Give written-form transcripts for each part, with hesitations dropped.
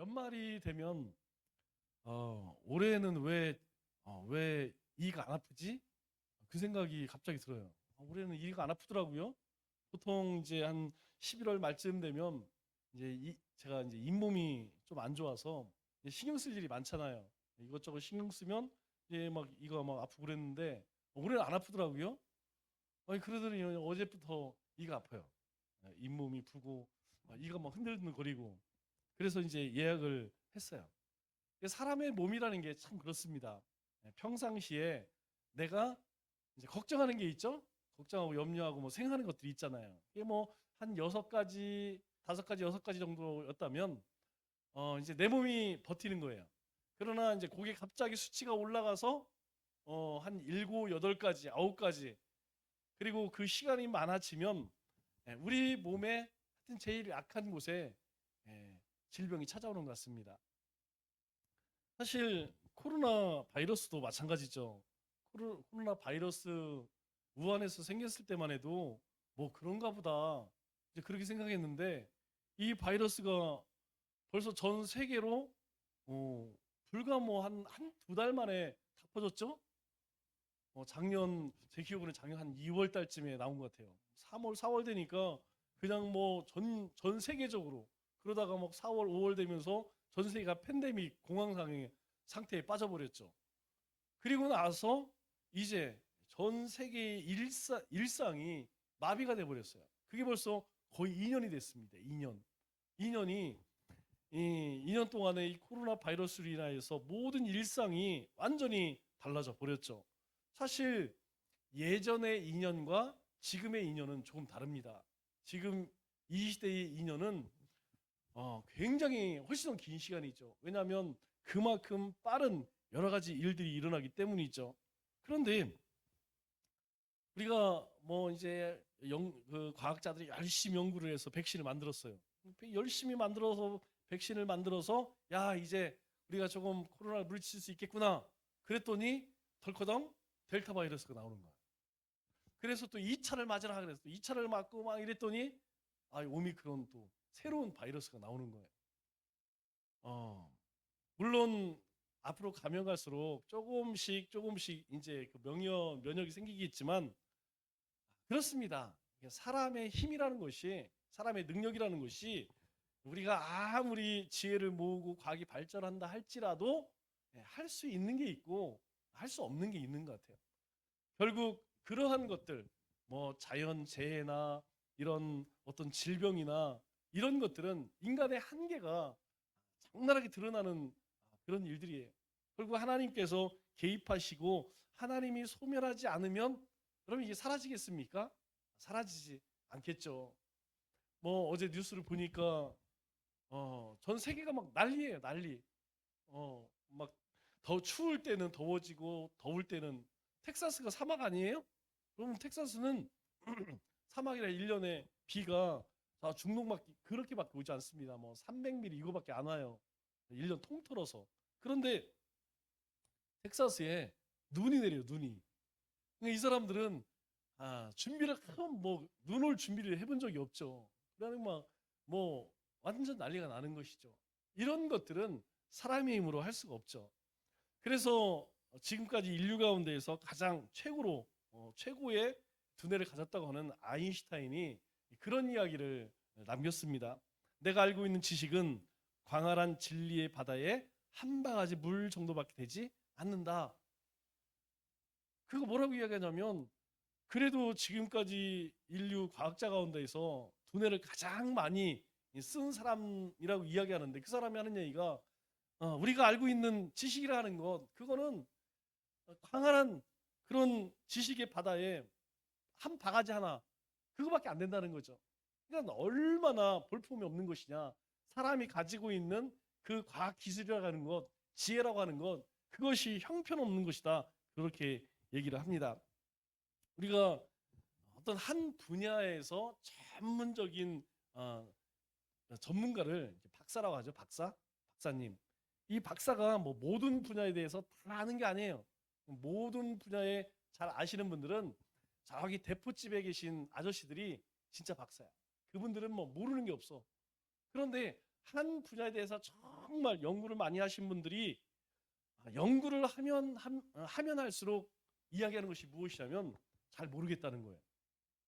연말이 되면 올해는 왜 이가 안 아프지? 그 생각이 갑자기 들어요. 올해는 이가 안 아프더라고요. 보통 이제 한 11월 말쯤 되면 이제 제가 이제 잇몸이 좀 안 좋아서 이제 신경 쓸 일이 많잖아요. 이것저것 신경 쓰면 이제 막 이가 막 아프고 그랬는데 올해는 안 아프더라고요. 아니 그러더니 어제부터 이가 아파요. 잇몸이 붓고 이가 막 흔들흔들거리고 그래서 이제 예약을 했어요. 사람의 몸이라는 게 참 그렇습니다. 평상시에 내가 이제 걱정하는 게 있죠. 걱정하고 염려하고 뭐 생각하는 것들이 있잖아요. 이게 뭐 한 6가지, 5가지, 6가지 정도였다면 이제 내 몸이 버티는 거예요. 그러나 이제 그게 갑자기 수치가 올라가서 한 7, 8가지, 9가지 그리고 그 시간이 많아지면 우리 몸에 하여튼 제일 약한 곳에 질병이 찾아오는 것 같습니다. 사실 코로나 바이러스도 마찬가지죠. 코로나 바이러스 우한에서 생겼을 때만 해도 뭐 그런가 보다 이제 그렇게 생각했는데 이 바이러스가 벌써 전 세계로 불과 뭐 한 두 달 만에 다 퍼졌죠? 작년 제 기억으로는 작년 한 2월 달쯤에 나온 것 같아요. 3월, 4월 되니까 그냥 뭐 전 세계적으로 그러다가 막 4월, 5월 되면서 전 세계가 팬데믹 공황 상태에 빠져버렸죠. 그리고 나서 이제 전 세계의 일상이 마비가 돼 버렸어요. 그게 벌써 거의 2년이 됐습니다. 2년. 2년이 이 2년 동안에 이 코로나 바이러스로 인하여서 모든 일상이 완전히 달라져 버렸죠. 사실 예전의 2년과 지금의 2년은 조금 다릅니다. 지금 이 시대의 2년은 굉장히 훨씬 더 긴 시간이죠. 왜냐하면 그만큼 빠른 여러 가지 일들이 일어나기 때문이죠. 그런데 우리가 뭐 이제 그 과학자들이 열심히 연구를 해서 백신을 만들었어요. 열심히 만들어서 백신을 만들어서 야 이제 우리가 조금 코로나를 물리칠 수 있겠구나. 그랬더니 덜커덩 델타 바이러스가 나오는 거야. 그래서 또 2차를 맞으라 그랬어. 2차를 맞고 막 이랬더니 오미크론 또 새로운 바이러스가 나오는 거예요. 물론 앞으로 가면 갈수록 조금씩 이제 그 면역이 생기겠지만 그렇습니다. 사람의 힘이라는 것이 사람의 능력이라는 것이 우리가 아무리 지혜를 모으고 과학이 발전한다 할지라도 할 수 있는 게 있고 할 수 없는 게 있는 것 같아요. 결국 그러한 것들 뭐 자연 재해나 이런 어떤 질병이나 이런 것들은 인간의 한계가 적나라하게 드러나는 그런 일들이에요. 결국 하나님께서 개입하시고 하나님이 소멸하지 않으면 그럼 이게 사라지겠습니까? 사라지지 않겠죠. 뭐 어제 뉴스를 보니까 전 세계가 막 난리예요, 난리. 막 더 추울 때는 더워지고 더울 때는 텍사스가 사막 아니에요? 그러면 텍사스는 사막이라 1년에 비가 중동밖에 그렇게밖에 오지 않습니다. 뭐 300mm 이거밖에 안 와요. 1년 통틀어서. 그런데 텍사스에 눈이 내려요, 눈이. 그러니까 이 사람들은 준비를 뭐 눈 올 준비를 해본 적이 없죠. 그러니까 뭐 완전 난리가 나는 것이죠. 이런 것들은 사람의 힘으로 할 수가 없죠. 그래서 지금까지 인류 가운데에서 가장 최고의 두뇌를 가졌다고 하는 아인슈타인이 그런 이야기를 남겼습니다. 내가 알고 있는 지식은 광활한 진리의 바다에 한 바가지 물 정도밖에 되지 않는다. 그거 뭐라고 이야기하냐면 그래도 지금까지 인류 과학자 가운데에서 두뇌를 가장 많이 쓴 사람이라고 이야기하는데 그 사람이 하는 얘기가 우리가 알고 있는 지식이라는 것 그거는 광활한 그런 지식의 바다에 한 바가지 하나 그거밖에 안 된다는 거죠. 그러니까 얼마나 볼품이 없는 것이냐. 사람이 가지고 있는 그 과학 기술이라고 하는 것, 지혜라고 하는 것 그것이 형편없는 것이다. 그렇게 얘기를 합니다. 우리가 어떤 한 분야에서 전문적인 전문가를 박사라고 하죠. 박사님. 이 박사가 뭐 모든 분야에 대해서 다 아는 게 아니에요. 모든 분야에 잘 아시는 분들은 저기 대포집에 계신 아저씨들이 진짜 박사야. 그분들은 뭐 모르는 게 없어. 그런데 한 분야에 대해서 정말 연구를 많이 하신 분들이 연구를 하면 할수록 이야기하는 것이 무엇이냐면 잘 모르겠다는 거예요.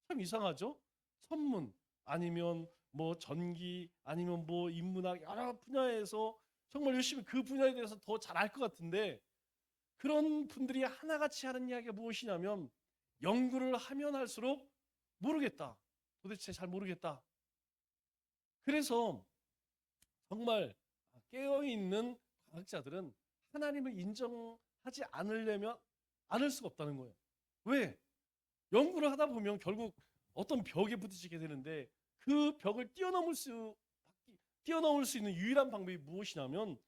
참 이상하죠? 선문 아니면 뭐 전기 아니면 뭐 인문학 여러 분야에서 정말 열심히 그 분야에 대해서 더 잘 알 것 같은데 그런 분들이 하나같이 하는 이야기가 무엇이냐면 연구를 하면 할수록 모르겠다. 도대체 잘 모르겠다. 그래서 정말 깨어있는 과학자들은 하나님을 인정하지 않으려면 않을 수가 없다는 거예요. 왜? 연구를 하다 보면 결국 어떤 벽에 부딪히게 되는데 그 벽을 뛰어넘을 수 있는 유일한 방법이 무엇이냐면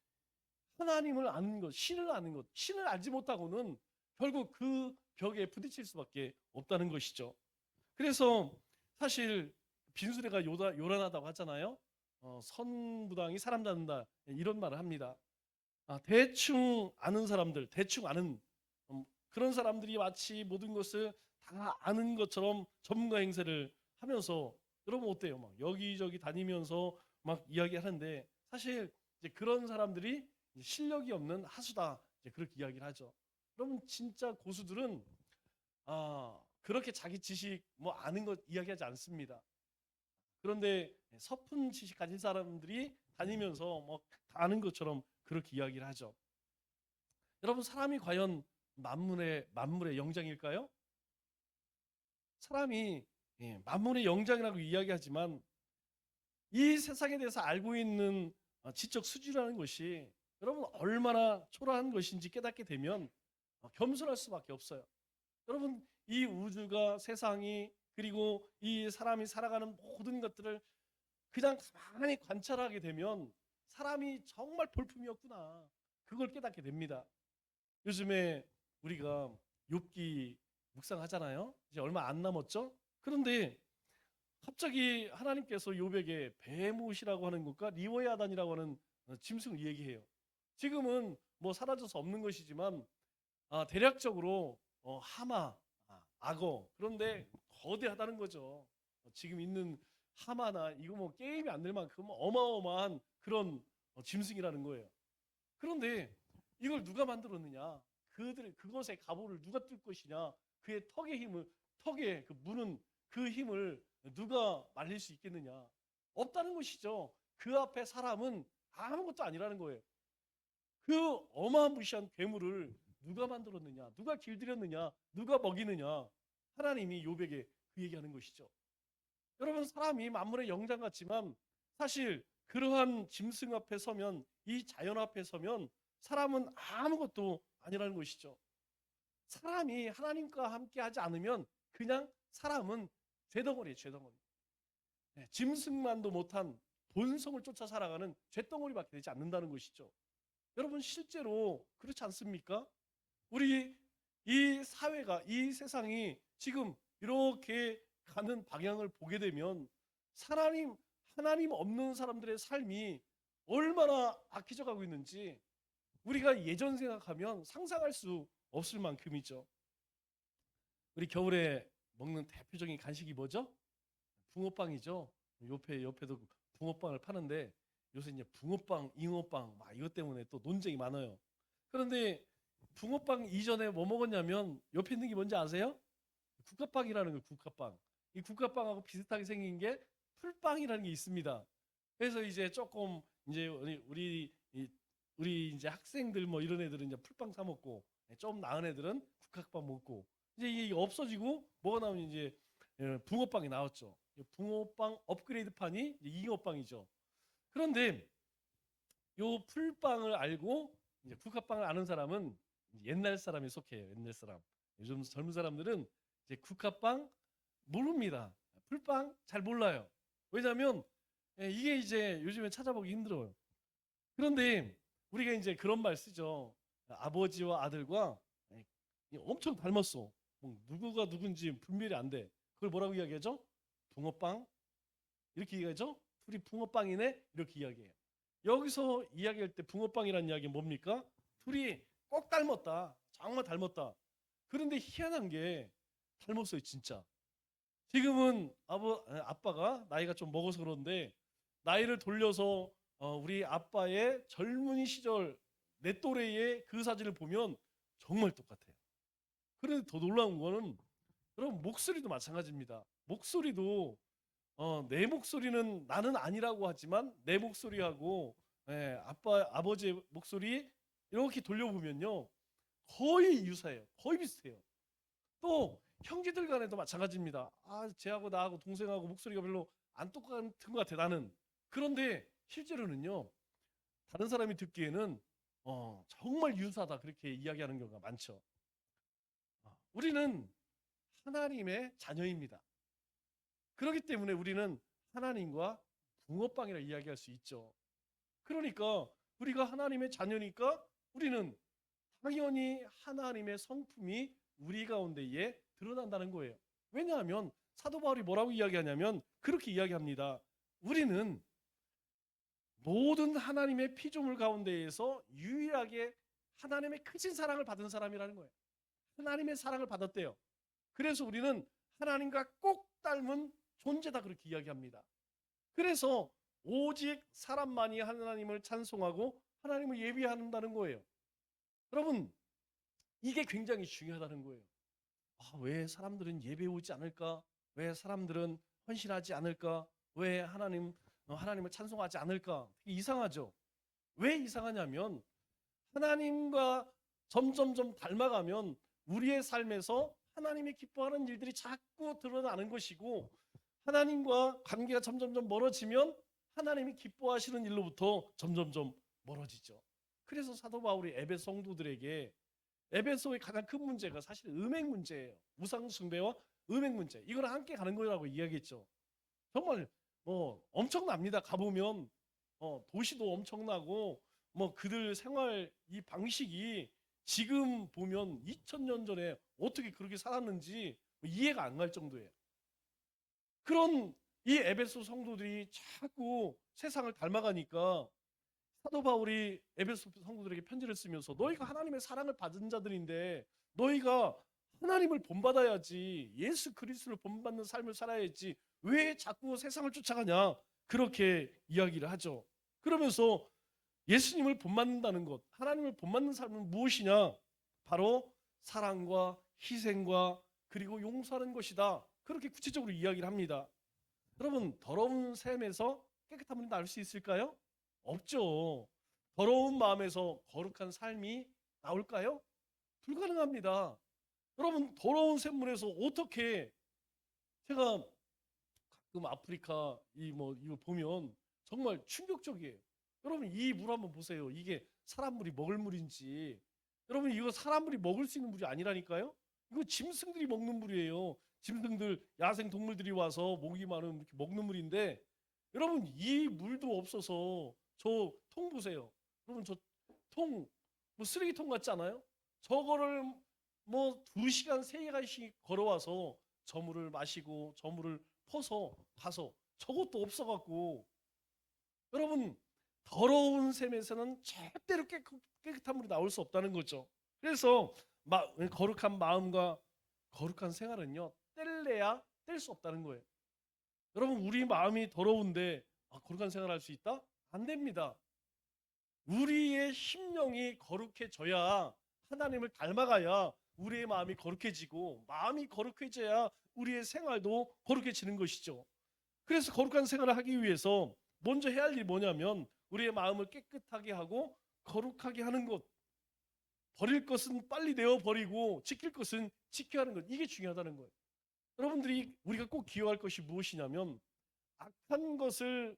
하나님을 아는 것, 신을 아는 것. 신을 알지 못하고는 결국 그 벽에 부딪힐 수밖에 없다는 것이죠. 그래서 사실 빈수레가 요란하다고 하잖아요. 선무당이 사람 잡는다 이런 말을 합니다. 대충 아는 사람들, 대충 아는 그런 사람들이 마치 모든 것을 다 아는 것처럼 전문가 행세를 하면서 여러분 어때요? 막 여기저기 다니면서 막 이야기하는데 사실 이제 그런 사람들이 실력이 없는 하수다 이제 그렇게 이야기를 하죠. 여러분 진짜 고수들은 그렇게 자기 지식 뭐 아는 것 이야기하지 않습니다. 그런데 서푼 지식 가진 사람들이 다니면서 뭐 다 아는 것처럼 그렇게 이야기를 하죠. 여러분 사람이 과연 만물의 영장일까요? 사람이 만물의 영장이라고 이야기하지만 이 세상에 대해서 알고 있는 지적 수준이라는 것이 여러분 얼마나 초라한 것인지 깨닫게 되면 겸손할 수밖에 없어요. 여러분 이 우주가 세상이 그리고 이 사람이 살아가는 모든 것들을 그냥 가만히 관찰하게 되면 사람이 정말 볼품이었구나. 그걸 깨닫게 됩니다. 요즘에 우리가 욥기 묵상하잖아요. 이제 얼마 안 남았죠? 그런데 갑자기 하나님께서 욥에게 베무시라고 하는 것과 리워야단이라고 하는 짐승을 얘기해요. 지금은 뭐 사라져서 없는 것이지만 대략적으로 하마, 악어 그런데 거대하다는 거죠. 지금 있는 하마나 이거 뭐 게임이 안 될 만큼 어마어마한 그런 짐승이라는 거예요. 그런데 이걸 누가 만들었느냐? 그것의 갑오를 누가 뚫을 것이냐? 그의 턱에 그 무는 그 힘을 누가 말릴 수 있겠느냐? 없다는 것이죠. 그 앞에 사람은 아무것도 아니라는 거예요. 그 어마무시한 괴물을 누가 만들었느냐? 누가 길들였느냐? 누가 먹이느냐? 하나님이 욥에게 그 얘기하는 것이죠. 여러분 사람이 만물의 영장 같지만 사실 그러한 짐승 앞에 서면 이 자연 앞에 서면 사람은 아무것도 아니라는 것이죠. 사람이 하나님과 함께 하지 않으면 그냥 사람은 죄덩어리예요. 죄덩어리. 짐승만도 못한 본성을 쫓아 살아가는 죄덩어리밖에 되지 않는다는 것이죠. 여러분 실제로 그렇지 않습니까? 우리 이 사회가 이 세상이 지금 이렇게 가는 방향을 보게 되면 하나님 없는 사람들의 삶이 얼마나 악해져 가고 있는지 우리가 예전 생각하면 상상할 수 없을 만큼이죠. 우리 겨울에 먹는 대표적인 간식이 뭐죠? 붕어빵이죠. 옆에도 붕어빵을 파는데 요새 이제 붕어빵, 잉어빵 막 이것 때문에 또 논쟁이 많아요. 그런데 붕어빵 이전에 뭐 먹었냐면 옆에 있는 게 뭔지 아세요? 국화빵이라는 거예요. 국화빵. 이 국화빵하고 비슷하게 생긴 게 풀빵이라는 게 있습니다. 그래서 이제 조금 이제 우리 이제 학생들 뭐 이런 애들은 이제 풀빵 사 먹고 좀 나은 애들은 국화빵 먹고 이제 이게 없어지고 뭐가 나오면 이제 붕어빵이 나왔죠. 붕어빵 업그레이드판이 이제 잉어빵이죠. 그런데 요 풀빵을 알고 이제 국화빵을 아는 사람은 옛날 사람에 속해요. 옛날 사람. 요즘 젊은 사람들은 이제 국화빵 모릅니다. 풀빵 잘 몰라요. 왜냐하면 이게 이제 요즘에 찾아보기 힘들어요. 그런데 우리가 이제 그런 말 쓰죠. 아버지와 아들과 엄청 닮았어. 뭐 누구가 누군지 분별이 안 돼. 그걸 뭐라고 이야기하죠? 붕어빵? 이렇게 얘기하죠? 둘이 붕어빵이네? 이렇게 이야기해요. 여기서 이야기할 때 붕어빵이라는 이야기는 뭡니까? 둘이 꼭 닮았다. 정말 닮았다. 그런데 희한한 게 닮았어요, 진짜. 지금은 아빠가 나이가 좀 먹어서 그런데 나이를 돌려서 우리 아빠의 젊은 시절 내 또래의 그 사진을 보면 정말 똑같아요. 그런데 더 놀라운 거는 여러분 목소리도 마찬가지입니다. 목소리도 내 목소리는 나는 아니라고 하지만 내 목소리하고 아버지의 목소리 이렇게 돌려보면요 거의 유사해요. 거의 비슷해요. 또 형제들 간에도 마찬가지입니다. 쟤하고 나하고 동생하고 목소리가 별로 안 똑같은 것 같아 나는. 그런데 실제로는요 다른 사람이 듣기에는 정말 유사하다 그렇게 이야기하는 경우가 많죠. 우리는 하나님의 자녀입니다. 그렇기 때문에 우리는 하나님과 붕어빵이라 이야기할 수 있죠. 그러니까 우리가 하나님의 자녀니까 우리는 당연히 하나님의 성품이 우리 가운데에 드러난다는 거예요. 왜냐하면 사도 바울이 뭐라고 이야기하냐면 그렇게 이야기합니다. 우리는 모든 하나님의 피조물 가운데에서 유일하게 하나님의 크신 사랑을 받은 사람이라는 거예요. 하나님의 사랑을 받았대요. 그래서 우리는 하나님과 꼭 닮은 존재다 그렇게 이야기합니다. 그래서 오직 사람만이 하나님을 찬송하고 하나님을 예배한다는 거예요. 여러분 이게 굉장히 중요하다는 거예요. 왜 사람들은 예배 오지 않을까? 왜 사람들은 헌신하지 않을까? 왜 하나님을 찬송하지 않을까? 되게 이상하죠. 왜 이상하냐면 하나님과 점점점 닮아가면 우리의 삶에서 하나님이 기뻐하는 일들이 자꾸 드러나는 것이고 하나님과 관계가 점점점 멀어지면 하나님이 기뻐하시는 일로부터 점점점 멀어지죠. 그래서 사도 바울이 에베소 성도들에게 에베소의 가장 큰 문제가 사실 음행 문제예요. 우상 숭배와 음행 문제. 이거랑 함께 가는 거라고 이야기했죠. 정말 엄청납니다. 가보면 도시도 엄청나고 그들 생활 이 방식이 지금 보면 2000년 전에 어떻게 그렇게 살았는지 이해가 안 갈 정도예요. 그런 이 에베소 성도들이 자꾸 세상을 닮아가니까 사도 바울이 에베소 성도들에게 편지를 쓰면서 너희가 하나님의 사랑을 받은 자들인데 너희가 하나님을 본받아야지 예수 그리스도를 본받는 삶을 살아야지 왜 자꾸 세상을 쫓아가냐 그렇게 이야기를 하죠. 그러면서 예수님을 본받는다는 것 하나님을 본받는 삶은 무엇이냐 바로 사랑과 희생과 그리고 용서하는 것이다 그렇게 구체적으로 이야기를 합니다. 여러분 더러운 샘에서 깨끗한 물이 나올 수 있을까요? 없죠. 더러운 마음에서 거룩한 삶이 나올까요? 불가능합니다. 여러분 더러운 샘물에서 어떻게 제가 가끔 아프리카 이거 보면 정말 충격적이에요. 여러분 이 물 한번 보세요. 이게 사람 물이 먹을 물인지 여러분 이거 사람 물이 먹을 수 있는 물이 아니라니까요. 이거 짐승들이 먹는 물이에요. 짐승들 야생 동물들이 와서 목이 마르면 이렇게 먹는 물인데 여러분 이 물도 없어서 저 통 보세요. 여러분 저 통 쓰레기통 같지 않아요? 저거를 2시간 3시간씩 걸어와서 저 물을 마시고 저 물을 퍼서 가서 저것도 없어갖고 여러분 더러운 샘에서는 절대로 깨끗한 물이 나올 수 없다는 거죠. 그래서 거룩한 마음과 거룩한 생활은요 뗄래야 뗄 수 없다는 거예요. 여러분 우리 마음이 더러운데 거룩한 생활할 수 있다? 안 됩니다. 우리의 심령이 거룩해져야 하나님을 닮아가야 우리의 마음이 거룩해지고 마음이 거룩해져야 우리의 생활도 거룩해지는 것이죠. 그래서 거룩한 생활을 하기 위해서 먼저 해야 할 일이 뭐냐면 우리의 마음을 깨끗하게 하고 거룩하게 하는 것. 버릴 것은 빨리 내어버리고 지킬 것은 지켜야 하는 것. 이게 중요하다는 거예요. 여러분들이 우리가 꼭 기억할 것이 무엇이냐면 악한 것을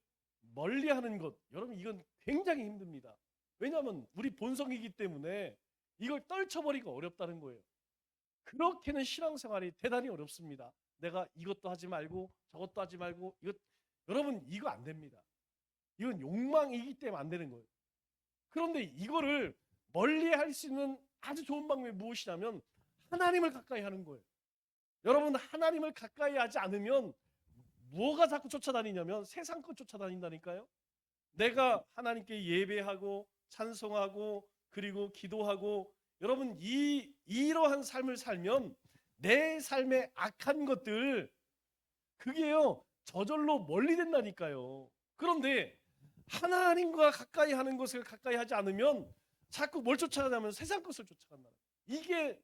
멀리하는 것. 여러분 이건 굉장히 힘듭니다. 왜냐하면 우리 본성이기 때문에 이걸 떨쳐버리기가 어렵다는 거예요. 그렇게는 신앙생활이 대단히 어렵습니다. 내가 이것도 하지 말고 저것도 하지 말고 여러분 이거 안 됩니다. 이건 욕망이기 때문에 안 되는 거예요. 그런데 이거를 멀리할 수 있는 아주 좋은 방법이 무엇이냐면 하나님을 가까이 하는 거예요. 여러분 하나님을 가까이 하지 않으면 뭐가 자꾸 쫓아다니냐면 세상 것 쫓아다닌다니까요. 내가 하나님께 예배하고 찬송하고 그리고 기도하고 여러분 이러한 삶을 살면 내 삶의 악한 것들 그게요 저절로 멀리 된다니까요. 그런데 하나님과 가까이 하는 것을 가까이 하지 않으면 자꾸 뭘 쫓아가냐면 세상 것을 쫓아간다. 이게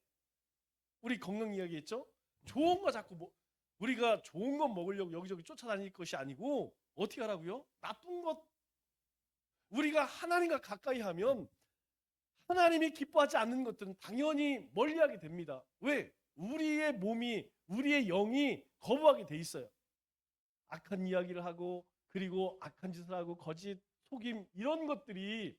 우리 건강 이야기했죠. 좋은 거 자꾸 우리가 좋은 거 먹으려고 여기저기 쫓아다닐 것이 아니고 어떻게 하라고요? 나쁜 것. 우리가 하나님과 가까이 하면 하나님이 기뻐하지 않는 것들은 당연히 멀리하게 됩니다. 왜? 우리의 몸이, 우리의 영이 거부하게 돼 있어요. 악한 이야기를 하고, 그리고 악한 짓을 하고, 거짓, 속임, 이런 것들이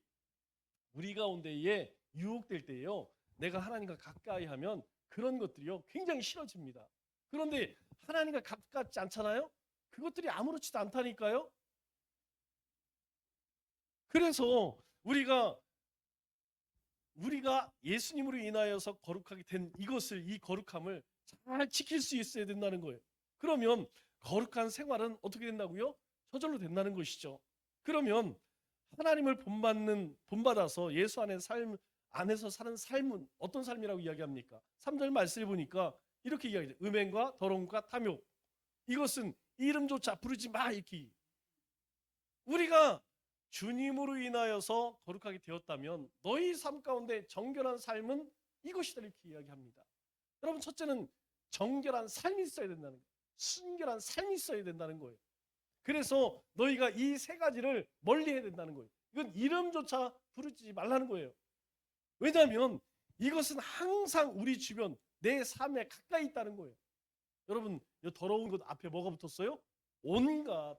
우리 가운데에 유혹될 때예요. 내가 하나님과 가까이 하면 그런 것들이요 굉장히 싫어집니다. 그런데 하나님과 가깝지 않잖아요. 그것들이 아무렇지도 않다니까요. 그래서 우리가 예수님으로 인하여서 거룩하게 된 이것을, 이 거룩함을 잘 지킬 수 있어야 된다는 거예요. 그러면 거룩한 생활은 어떻게 된다고요? 저절로 된다는 것이죠. 그러면 하나님을 본받아서 예수 안에서 사는 삶은 어떤 삶이라고 이야기합니까? 3절 말씀을 보니까 이렇게 이야기해요. 음행과 더러움과 탐욕, 이것은 이름조차 부르지 마. 이렇게 우리가 주님으로 인하여서 거룩하게 되었다면 너희 삶 가운데 정결한 삶은 이것이다, 이렇게 이야기합니다. 여러분, 첫째는 정결한 삶이 있어야 된다는 거예요. 순결한 삶이 있어야 된다는 거예요. 그래서 너희가 이 세 가지를 멀리해야 된다는 거예요. 이건 이름조차 부르지 말라는 거예요. 왜냐하면 이것은 항상 우리 주변 내 삶에 가까이 있다는 거예요. 여러분, 이 더러운 것 앞에 뭐가 붙었어요? 온갖.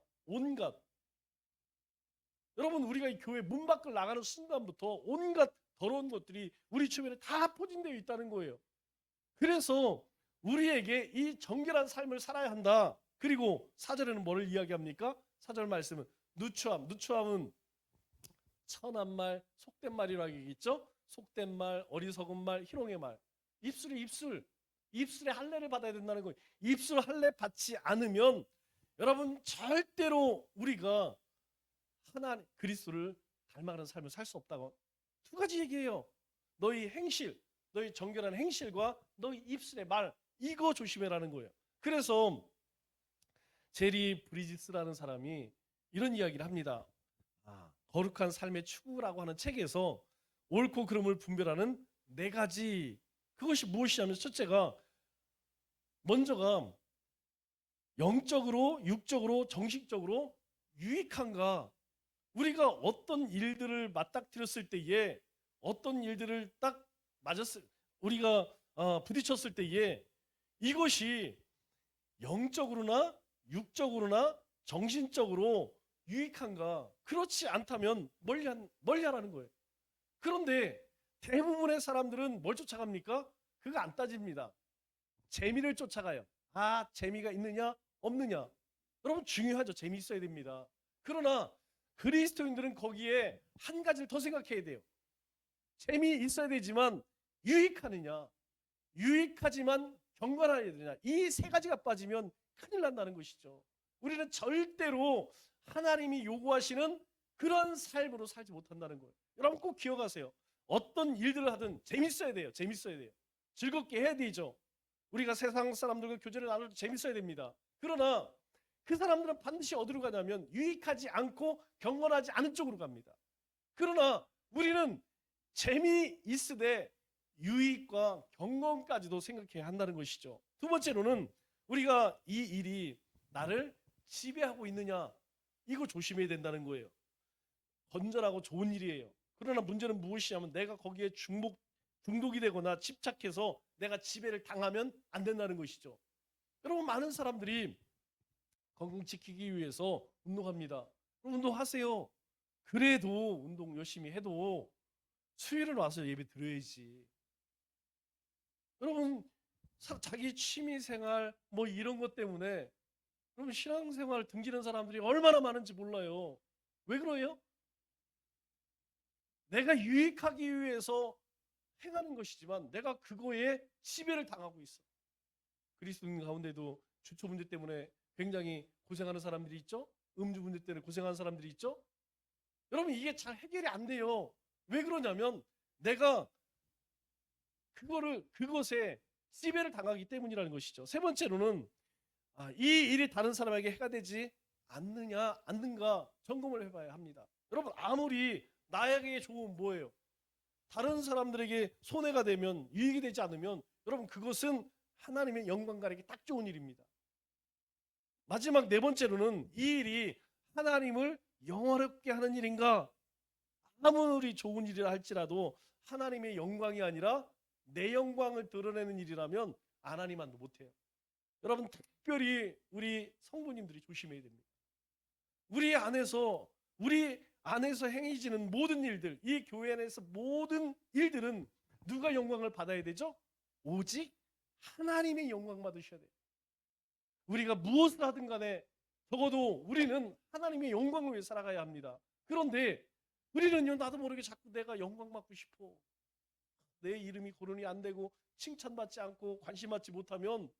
여러분, 우리가 이 교회 문 밖을 나가는 순간부터 온갖 더러운 것들이 우리 주변에 다 포진되어 있다는 거예요. 그래서 우리에게 이 정결한 삶을 살아야 한다. 그리고 4절에는 뭐를 이야기합니까? 4절 말씀은 누추함은 천한 말, 속된 말이라고 얘기했죠. 속된 말, 어리석은 말, 희롱의 말. 입술에 할례를 받아야 된다는 거예요. 입술 할례 받지 않으면 여러분 절대로 우리가 하나님 그리스도를 닮아가는 삶을 살 수 없다고. 두 가지 얘기해요. 너희 행실, 너희 정결한 행실과 너희 입술의 말, 이거 조심해라는 거예요. 그래서 제리 브리지스라는 사람이 이런 이야기를 합니다. 거룩한 삶의 추구라고 하는 책에서 옳고 그름을 분별하는 4가지, 그것이 무엇이냐면, 첫째가 먼저가 영적으로, 육적으로, 정신적으로 유익한가. 우리가 어떤 일들을 맞닥뜨렸을 때에, 어떤 일들을 딱 우리가 부딪혔을 때에 이것이 영적으로나 육적으로나 정신적으로 유익한가. 그렇지 않다면 멀리하라는 거예요. 그런데 대부분의 사람들은 뭘 쫓아갑니까? 그거 안 따집니다. 재미를 쫓아가요. 재미가 있느냐 없느냐. 여러분, 중요하죠. 재미 있어야 됩니다. 그러나 그리스도인들은 거기에 한 가지를 더 생각해야 돼요. 재미 있어야 되지만 유익하느냐, 유익하지만 경건해야 되느냐. 이 3가지가 빠지면 큰일 난다는 것이죠. 우리는 절대로 하나님이 요구하시는 그런 삶으로 살지 못한다는 거예요. 여러분 꼭 기억하세요. 어떤 일들을 하든 재밌어야 돼요. 즐겁게 해야 되죠. 우리가 세상 사람들과 교제를 나눌 때 재밌어야 됩니다. 그러나 그 사람들은 반드시 어디로 가냐면 유익하지 않고 경건하지 않은 쪽으로 갑니다. 그러나 우리는 재미있으되 유익과 경건까지도 생각해야 한다는 것이죠. 두 번째로는 우리가 이 일이 나를 지배하고 있느냐, 이거 조심해야 된다는 거예요. 건전하고 좋은 일이에요. 그러나 문제는 무엇이냐면 내가 거기에 중독이 되거나 집착해서 내가 지배를 당하면 안 된다는 것이죠. 여러분, 많은 사람들이 건강 지키기 위해서 운동합니다. 운동하세요. 그래도 운동 열심히 해도 수요일에 와서 예배 드려야지. 여러분, 자기 취미생활 뭐 이런 것 때문에 여러분 신앙생활 등지는 사람들이 얼마나 많은지 몰라요. 왜 그래요? 내가 유익하기 위해서 행하는 것이지만 내가 그거에 지배를 당하고 있어. 그리스도인 가운데도 주초 문제 때문에 굉장히 고생하는 사람들이 있죠. 음주 문제 때문에 고생하는 사람들이 있죠. 여러분, 이게 잘 해결이 안 돼요. 왜 그러냐면 내가 그것에 지배를 당하기 때문이라는 것이죠. 세 번째로는 이 일이 다른 사람에게 해가 되지 않는가 점검을 해봐야 합니다. 여러분 아무리 나에게 좋은 뭐예요? 다른 사람들에게 손해가 되면 이익이 되지 않으면 여러분 그것은 하나님의 영광 가리기 딱 좋은 일입니다. 마지막 네 번째로는 이 일이 하나님을 영화롭게 하는 일인가? 아무리 좋은 일이라 할지라도 하나님의 영광이 아니라 내 영광을 드러내는 일이라면 하나님만도 못해요. 여러분 특별히 우리 성도님들이 조심해야 됩니다. 우리 안에서 행해지는 모든 일들, 이 교회 안에서 모든 일들은 누가 영광을 받아야 되죠? 오직 하나님의 영광 받으셔야 돼요. 우리가 무엇을 하든 간에 적어도 우리는 하나님의 영광을 위해 살아가야 합니다. 그런데 우리는요, 나도 모르게 자꾸 내가 영광 받고 싶어. 내 이름이 거론이 안 되고 칭찬받지 않고 관심받지 못하면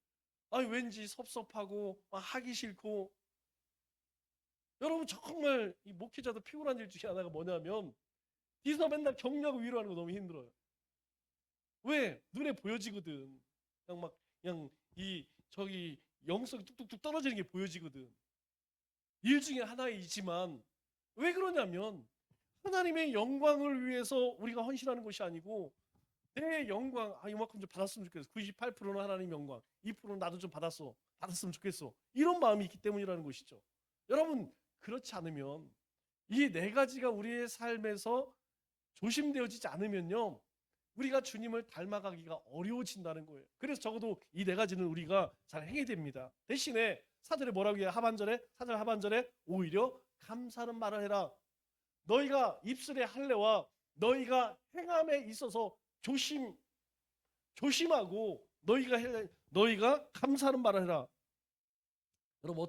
왠지 섭섭하고 하기 싫고. 여러분 정말 이 목회자도 피곤한 일 중에 하나가 뭐냐면 뒤에서 맨날 격려하고 위로하는 거 너무 힘들어요. 왜? 눈에 보여지거든. 그냥 저기 영성이 뚝뚝뚝 떨어지는 게 보여지거든. 일 중에 하나이지만 왜 그러냐면 하나님의 영광을 위해서 우리가 헌신하는 것이 아니고 내 영광 이만큼 좀 받았으면 좋겠어. 98%는 하나님 영광, 2%는 나도 좀 받았으면 좋겠어. 이런 마음이 있기 때문이라는 것이죠. 여러분 그렇지 않으면 이 네 가지가 우리의 삶에서 조심되어지지 않으면요, 우리가 주님을 닮아가기가 어려워진다는 거예요. 그래서 적어도 이 네 가지는 우리가 잘 행해야 됩니다. 대신에 사절에 뭐라고 해요? 사절 하반절에 오히려 감사하는 말을 해라. 너희가 입술의 할례와 너희가 행함에 있어서 조심하고 너희가 감사하는 말을 해라. 여러분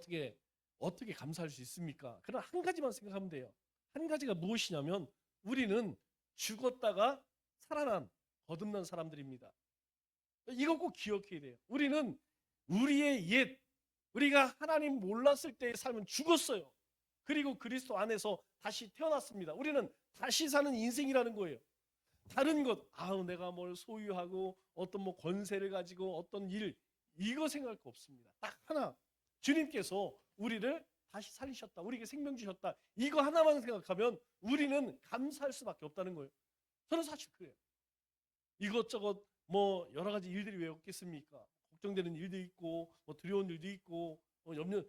어떻게 감사할 수 있습니까? 그럼 한 가지만 생각하면 돼요. 한 가지가 무엇이냐면 우리는 죽었다가 살아난 거듭난 사람들입니다. 이거 꼭 기억해야 돼요. 우리는 우리가 하나님 몰랐을 때의 삶은 죽었어요. 그리고 그리스도 안에서 다시 태어났습니다. 우리는 다시 사는 인생이라는 거예요. 다른 것, 내가 뭘 소유하고 어떤 권세를 가지고 어떤 일, 이거 생각할 거 없습니다. 딱 하나, 주님께서 우리를 다시 살리셨다, 우리에게 생명 주셨다, 이거 하나만 생각하면 우리는 감사할 수밖에 없다는 거예요. 저는 사실 그래요. 이것저것 여러 가지 일들이 왜 없겠습니까? 걱정되는 일도 있고 두려운 일도 있고 염려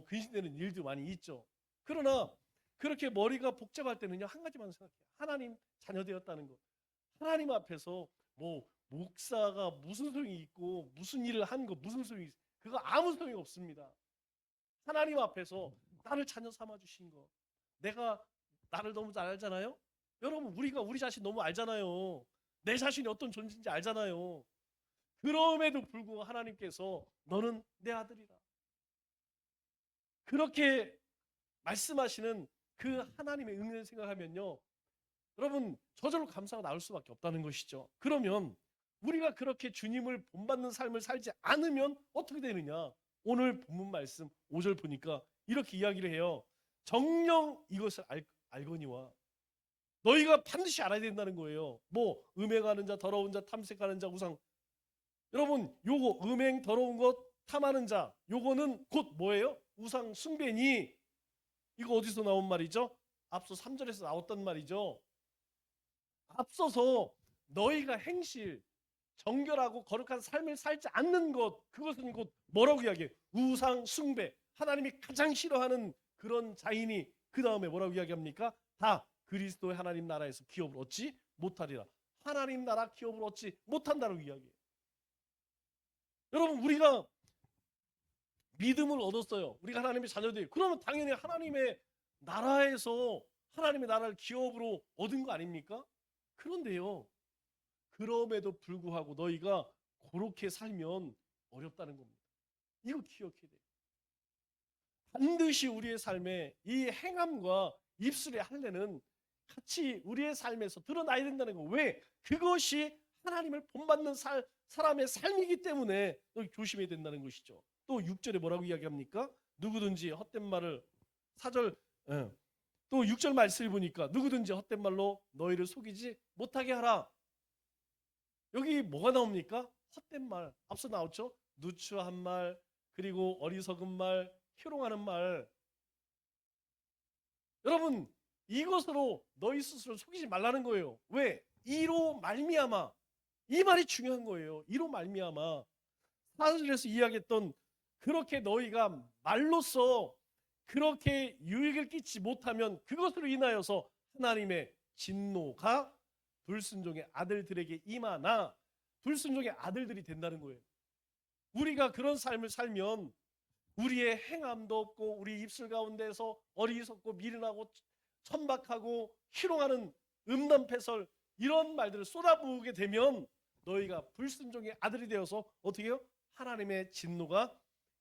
근심되는 일도 많이 있죠. 그러나 그렇게 머리가 복잡할 때는요, 한 가지만 생각해요. 하나님 자녀 되었다는 것. 하나님 앞에서 목사가 무슨 소용이 있고 무슨 일을 한 거 무슨 소용이 있어? 그거 아무 소용이 없습니다. 하나님 앞에서 나를 자녀 삼아 주신 거, 내가 나를 너무 잘 알잖아요. 여러분 우리 자신 너무 알잖아요. 내 자신이 어떤 존재인지 알잖아요. 그럼에도 불구하고 하나님께서 너는 내 아들이라 그렇게 말씀하시는 그 하나님의 은혜를 생각하면요, 여러분 저절로 감사가 나올 수밖에 없다는 것이죠. 그러면 우리가 그렇게 주님을 본받는 삶을 살지 않으면 어떻게 되느냐? 오늘 본문 말씀 5절 보니까 이렇게 이야기를 해요. 정녕 이것을 알거니와. 너희가 반드시 알아야 된다는 거예요. 음행하는 자, 더러운 자, 탐색하는 자, 우상. 여러분 요거 음행, 더러운 것, 탐하는 자, 요거는 곧 뭐예요? 우상 숭배니. 이거 어디서 나온 말이죠? 앞서 3절에서 나왔던 말이죠. 앞서서 너희가 행실, 정결하고 거룩한 삶을 살지 않는 것, 그것은 곧 뭐라고 이야기해요? 우상 숭배. 하나님이 가장 싫어하는 그런 자인이 그 다음에 뭐라고 이야기합니까? 다 그리스도의 하나님 나라에서 기업을 얻지 못하리라. 하나님 나라 기업을 얻지 못한다고 이야기해요. 여러분 우리가 믿음을 얻었어요. 우리가 하나님의 자녀들. 그러면 당연히 하나님의 나라에서 하나님의 나라를 기업으로 얻은 거 아닙니까? 그런데요, 그럼에도 불구하고 너희가 그렇게 살면 어렵다는 겁니다. 이거 기억해야 돼요. 반드시 우리의 삶에 이 행함과 입술의 할례는 같이 우리의 삶에서 드러나야 된다는 거. 왜? 그것이 하나님을 본받는 사람의 삶이기 때문에 조심해야 된다는 것이죠. 또 6절에 뭐라고 이야기합니까? 누구든지 헛된 말을 4절 또 6절 말씀을 보니까 누구든지 헛된 말로 너희를 속이지 못하게 하라. 여기 뭐가 나옵니까? 헛된 말. 앞서 나왔죠? 누추한 말, 그리고 어리석은 말, 희롱하는 말. 여러분 이것으로 너희 스스로 속이지 말라는 거예요. 왜? 이로 말미암아. 이 말이 중요한 거예요. 이로 말미암아. 사절에서 이야기했던 그렇게 너희가 말로써 그렇게 유익을 끼치지 못하면 그것으로 인하여서 하나님의 진노가 불순종의 아들들에게 임하나 불순종의 아들들이 된다는 거예요. 우리가 그런 삶을 살면 우리의 행함도 없고 우리 입술 가운데서 어리석고 미련하고 천박하고 희롱하는 음담패설 이런 말들을 쏟아부으게 되면 너희가 불순종의 아들이 되어서 어떻게 해요? 하나님의 진노가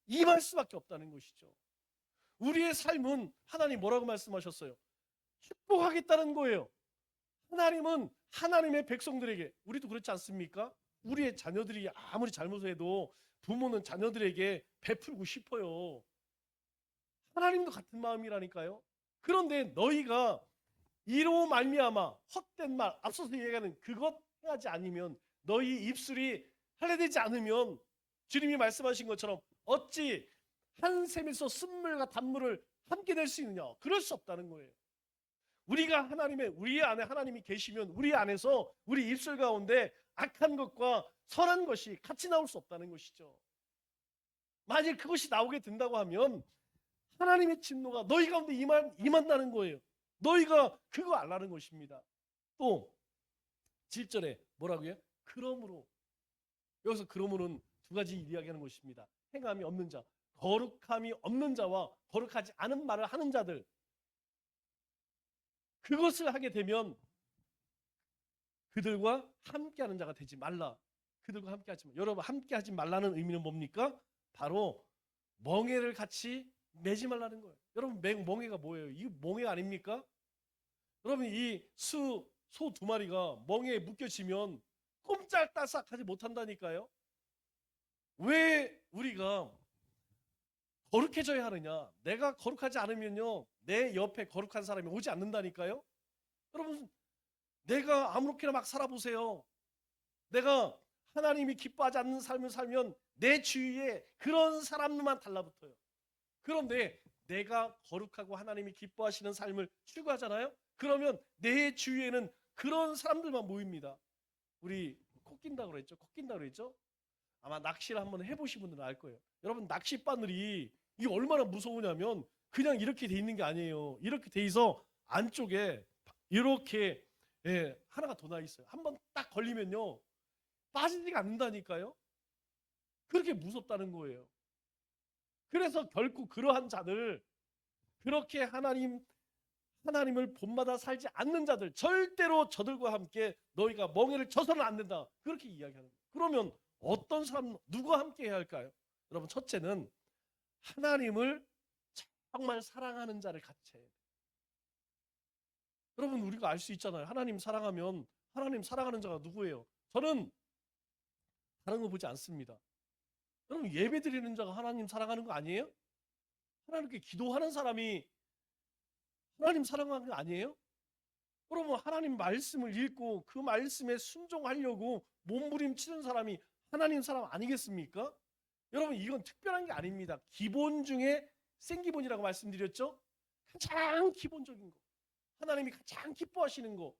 임할 수밖에 없다는 것이죠. 우리의 삶은 하나님 뭐라고 말씀하셨어요? 축복하겠다는 거예요. 하나님은 하나님의 백성들에게, 우리도 그렇지 않습니까? 우리의 자녀들이 아무리 잘못해도 부모는 자녀들에게 베풀고 싶어요. 하나님도 같은 마음이라니까요. 그런데 너희가 이로 말미암아 헛된 말, 앞서서 얘기하는 그것 행하지 않으면, 너희 입술이 할례되지 않으면 주님이 말씀하신 것처럼 어찌 한 샘에서 쓴물과 단물을 함께 낼 수 있느냐? 그럴 수 없다는 거예요. 우리가 우리 안에 하나님이 계시면 우리 안에서 우리 입술 가운데 악한 것과 선한 것이 같이 나올 수 없다는 것이죠. 만일 그것이 나오게 된다고 하면 하나님의 진노가 너희 가운데 임한다는 거예요. 너희가 그거 알라는 것입니다. 또 7절에 뭐라고요? 그러므로, 여기서 그러므로는 두 가지 이야기하는 것입니다. 행함이 없는 자, 거룩함이 없는 자와 거룩하지 않은 말을 하는 자들, 그것을 하게 되면 그들과 함께하는 자가 되지 말라. 그들과 함께하지 마. 여러분, 함께하지 말라는 의미는 뭡니까? 바로 멍에를 같이 매지 말라는 거예요. 여러분, 멍에가 뭐예요? 이 멍에 아닙니까? 여러분, 이 소 두 마리가 멍에에 묶여지면 꼼짝달싹하지 못한다니까요. 왜 우리가 거룩해져야 하느냐? 내가 거룩하지 않으면요, 내 옆에 거룩한 사람이 오지 않는다니까요. 여러분, 내가 아무렇게나 막 살아보세요. 내가 하나님이 기뻐하지 않는 삶을 살면 내 주위에 그런 사람들만 달라붙어요. 그런데 내가 거룩하고 하나님이 기뻐하시는 삶을 추구하잖아요. 그러면 내 주위에는 그런 사람들만 모입니다. 우리 코 낀다고 그랬죠? 아마 낚시를 한번 해보신 분들은 알 거예요. 여러분, 낚싯바늘이 이게 얼마나 무서우냐면 그냥 이렇게 돼 있는 게 아니에요. 이렇게 돼 있어 안쪽에 이렇게 하나가 더 나 있어요. 한번 딱 걸리면요, 빠지지가 않는다니까요. 그렇게 무섭다는 거예요. 그래서 결코 그러한 자들, 그렇게 하나님을 본받아 살지 않는 자들, 절대로 저들과 함께 너희가 멍에를 져서는 안 된다. 그렇게 이야기하는 거예요. 그러면 어떤 사람, 누구와 함께 해야 할까요? 여러분, 첫째는 하나님을 정말 사랑하는 자를 같이 해야 돼요. 여러분, 우리가 알 수 있잖아요. 하나님 사랑하면, 하나님 사랑하는 자가 누구예요? 저는 다른 거 보지 않습니다. 여러분, 예배 드리는 자가 하나님 사랑하는 거 아니에요? 하나님께 기도하는 사람이 하나님 사랑하는 거 아니에요? 여러분, 하나님 말씀을 읽고 그 말씀에 순종하려고 몸부림치는 사람이 하나님 사람 아니겠습니까? 여러분, 이건 특별한 게 아닙니다. 기본 중에 생기본이라고 말씀드렸죠? 가장 기본적인 거, 하나님이 가장 기뻐하시는 거,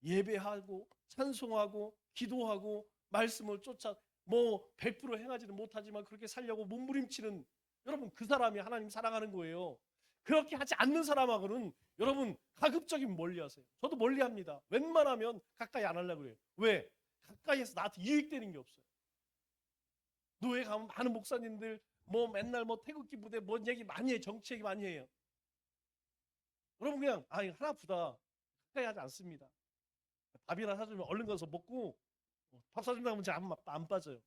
예배하고 찬송하고 기도하고 말씀을 쫓아 100% 행하지는 못하지만 그렇게 살려고 몸부림치는, 여러분, 그 사람이 하나님 사랑하는 거예요. 그렇게 하지 않는 사람하고는 여러분 가급적이면 멀리하세요. 저도 멀리합니다. 웬만하면 가까이 안 하려고 그래요. 왜? 가까이에서 나한테 유익되는 게 없어요. 노예 가면 많은 목사님들 맨날 태극기 부대 얘기 많이 해요. 정치 얘기 많이 해요. 여러분, 그냥 이거 하나 아프다 가까이 하지 않습니다. 밥이나 사주면 얼른 가서 먹고, 밥 사준다고 하면 제가 안 빠져요.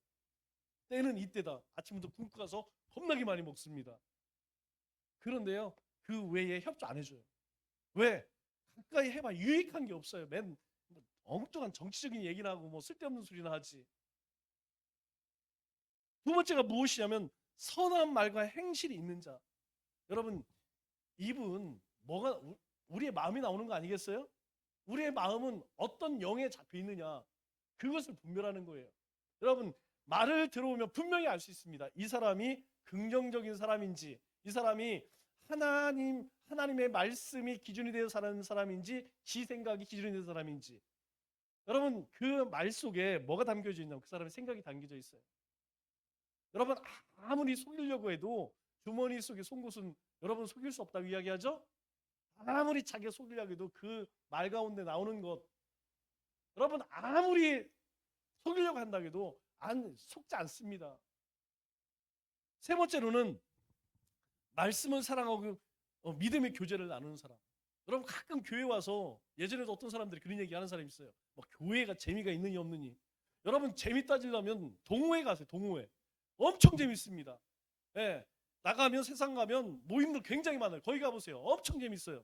때는 이때다. 아침부터 굶고 가서 겁나게 많이 먹습니다. 그런데요, 그 외에 협조 안 해줘요. 왜? 가까이 해봐 유익한 게 없어요. 맨 엉뚱한 정치적인 얘기나 하고 쓸데없는 소리나 하지. 두 번째가 무엇이냐면 선한 말과 행실이 있는 자. 여러분, 이분 우리의 마음이 나오는 거 아니겠어요? 우리의 마음은 어떤 영에 잡혀 있느냐, 그것을 분별하는 거예요. 여러분, 말을 들어오면 분명히 알 수 있습니다. 이 사람이 긍정적인 사람인지, 이 사람이 하나님의 말씀이 기준이 되어 사는 사람인지 지 생각이 기준이 되는 사람인지, 여러분 그 말 속에 뭐가 담겨져 있냐면 그 사람의 생각이 담겨져 있어요. 여러분 아무리 속이려고 해도 주머니 속에 송곳은 여러분 속일 수 없다고 이야기하죠? 아무리 자기가 속이려고 해도 그 말 가운데 나오는 것, 여러분 아무리 속이려고 한다고 해도 속지 않습니다. 세 번째로는 말씀을 사랑하고 믿음의 교제를 나누는 사람. 여러분 가끔 교회 와서, 예전에도 어떤 사람들이 그런 얘기 하는 사람이 있어요. 뭐 교회가 재미가 있느니 없느니. 여러분 재미 따지려면 동호회 가세요. 동호회 엄청 재밌습니다. 예, 나가면 세상 가면 모임들 굉장히 많아요. 거기 가보세요. 엄청 재밌어요.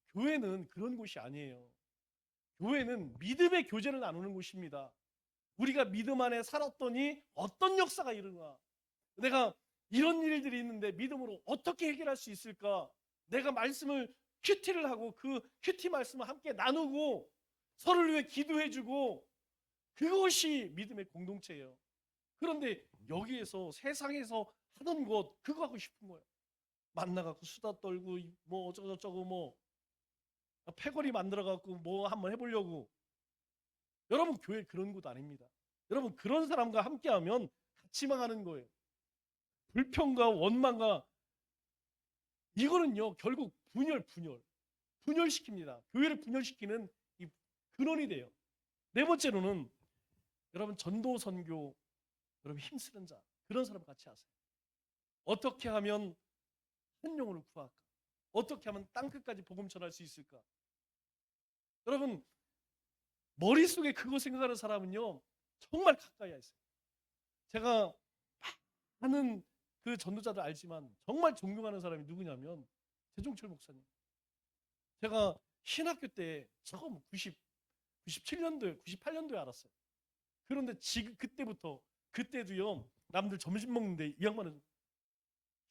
교회는 그런 곳이 아니에요. 교회는 믿음의 교제를 나누는 곳입니다. 우리가 믿음 안에 살았더니 어떤 역사가 일어나, 내가 이런 일들이 있는데 믿음으로 어떻게 해결할 수 있을까, 내가 말씀을 큐티를 하고 그 큐티 말씀을 함께 나누고 서로를 위해 기도해주고, 그것이 믿음의 공동체예요. 그런데 여기에서 세상에서 하던 것 그거 하고 싶은 거예요. 만나갖고 수다 떨고 뭐 어쩌고저쩌고 뭐 패거리 만들어갖고 뭐 한번 해보려고. 여러분 교회 그런 곳 아닙니다. 여러분 그런 사람과 함께하면 같이 망하는 거예요. 불평과 원망과, 이거는요 결국 분열시킵니다. 교회를 분열시키는 이 근원이 돼요. 네 번째로는 여러분 전도 선교, 여러분 힘쓰는 자, 그런 사람 같이 하세요. 어떻게 하면 한 영혼을 구할까? 어떻게 하면 땅끝까지 복음 전할 수 있을까? 여러분 머릿속에 그거 생각하는 사람은요 정말 가까이 있어요. 제가 많은 그 전도자들 알지만 정말 존경하는 사람이 누구냐면 재종철 목사님. 제가 신학교 때 처음 97년도에 98년도에 알았어요. 그런데 지금 그때도요 남들 점심 먹는데 이 양반은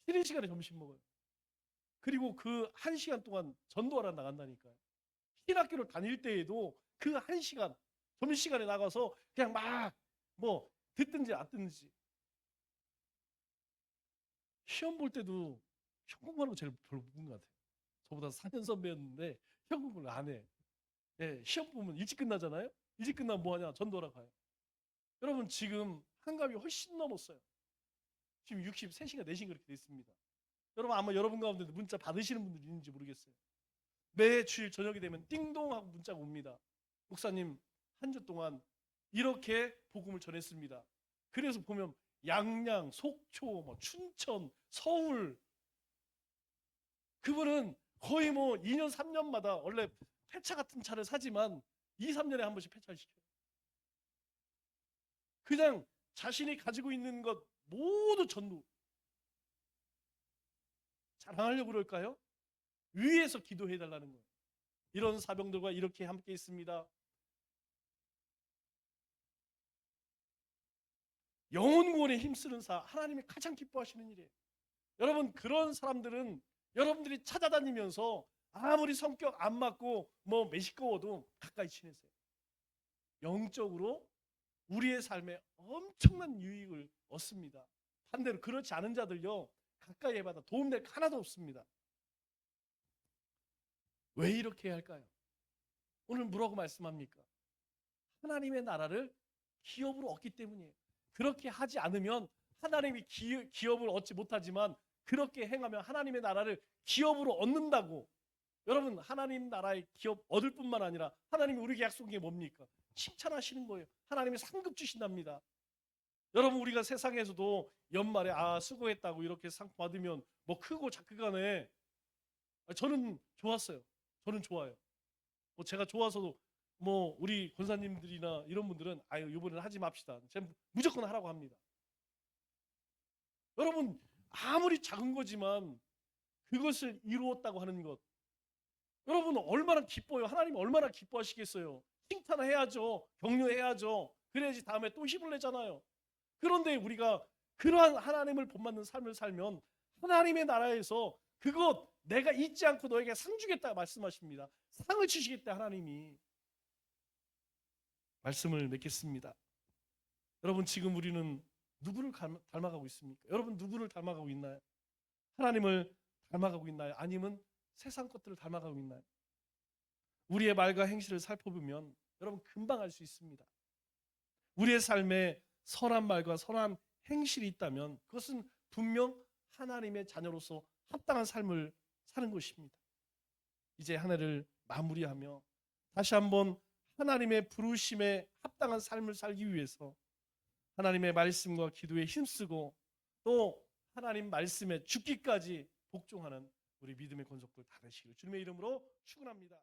쉬는 시간에 점심 먹어요. 그리고 그 1시간 동안 전도하러 나간다니까요. 신학교를 다닐 때에도 그 1시간 점심시간에 나가서 그냥 막 뭐 듣든지 안 듣든지. 시험 볼 때도 시험 공부하는 거 제일 별로 못본 것 같아요. 저보다 4년 선배였는데 시험 공부를 안 해. 예, 시험 보면 일찍 끝나잖아요. 일찍 끝나면 뭐 하냐? 전도하러 가요. 여러분 지금 한갑이 훨씬 넘었어요. 지금 63시가 4시 그렇게 돼 있습니다. 여러분 아마 여러분 가운데 문자 받으시는 분들이 있는지 모르겠어요. 매주일 저녁이 되면 띵동 하고 문자가 옵니다. 목사님 한 주 동안 이렇게 복음을 전했습니다. 그래서 보면 양양, 속초, 뭐 춘천, 서울, 그분은 거의 뭐 2년 3년마다 원래 폐차 같은 차를 사지만 2, 3년에 한 번씩 폐차를 시켜요. 그냥 자신이 가지고 있는 것 모두 전부 자랑하려고 그럴까요? 위에서 기도해 달라는 거예요. 이런 사병들과 이렇게 함께 있습니다. 영혼 구원에 힘쓰는 사, 하나님이 가장 기뻐하시는 일이에요. 여러분 그런 사람들은 여러분들이 찾아다니면서 아무리 성격 안 맞고 뭐 매시꺼워도 가까이 지내세요. 영적으로 우리의 삶에 엄청난 유익을 얻습니다. 반대로 그렇지 않은 자들요 가까이 해봐도 도움될 거 하나도 없습니다. 왜 이렇게 해야 할까요? 오늘 뭐라고 말씀합니까? 하나님의 나라를 기업으로 얻기 때문이에요. 그렇게 하지 않으면 하나님이 기업을 얻지 못하지만 그렇게 행하면 하나님의 나라를 기업으로 얻는다고. 여러분 하나님 나라의 기업 얻을 뿐만 아니라 하나님이 우리에게 약속한 게 뭡니까? 칭찬하시는 거예요. 하나님이 상급 주신답니다. 여러분 우리가 세상에서도 연말에 수고했다고 이렇게 상 받으면 뭐 크고 작고 간에 저는 좋았어요. 저는 좋아요. 뭐 제가 좋아서도 뭐 우리 권사님들이나 이런 분들은 이번에는 하지 맙시다. 제가 무조건 하라고 합니다. 여러분 아무리 작은 거지만 그것을 이루었다고 하는 것, 여러분 얼마나 기뻐요. 하나님 얼마나 기뻐하시겠어요. 칭찬해야죠. 격려해야죠. 그래야지 다음에 또 힘을 내잖아요. 그런데 우리가 그러한 하나님을 본받는 삶을 살면 하나님의 나라에서 그것 내가 잊지 않고 너에게 상 주겠다 말씀하십니다. 상을 주시겠다 하나님이. 말씀을 맺겠습니다. 여러분 지금 우리는 누구를 닮아가고 있습니까? 여러분 누구를 닮아가고 있나요? 하나님을 닮아가고 있나요? 아니면 세상 것들을 닮아가고 있나요? 우리의 말과 행실을 살펴보면 여러분 금방 알 수 있습니다. 우리의 삶에 선한 말과 선한 행실이 있다면 그것은 분명 하나님의 자녀로서 합당한 삶을 사는 것입니다. 이제 한 해를 마무리하며 다시 한번 하나님의 부르심에 합당한 삶을 살기 위해서 하나님의 말씀과 기도에 힘쓰고 또 하나님 말씀에 죽기까지 복종하는 우리 믿음의 권속들 다 되시기를 주님의 이름으로 축원합니다.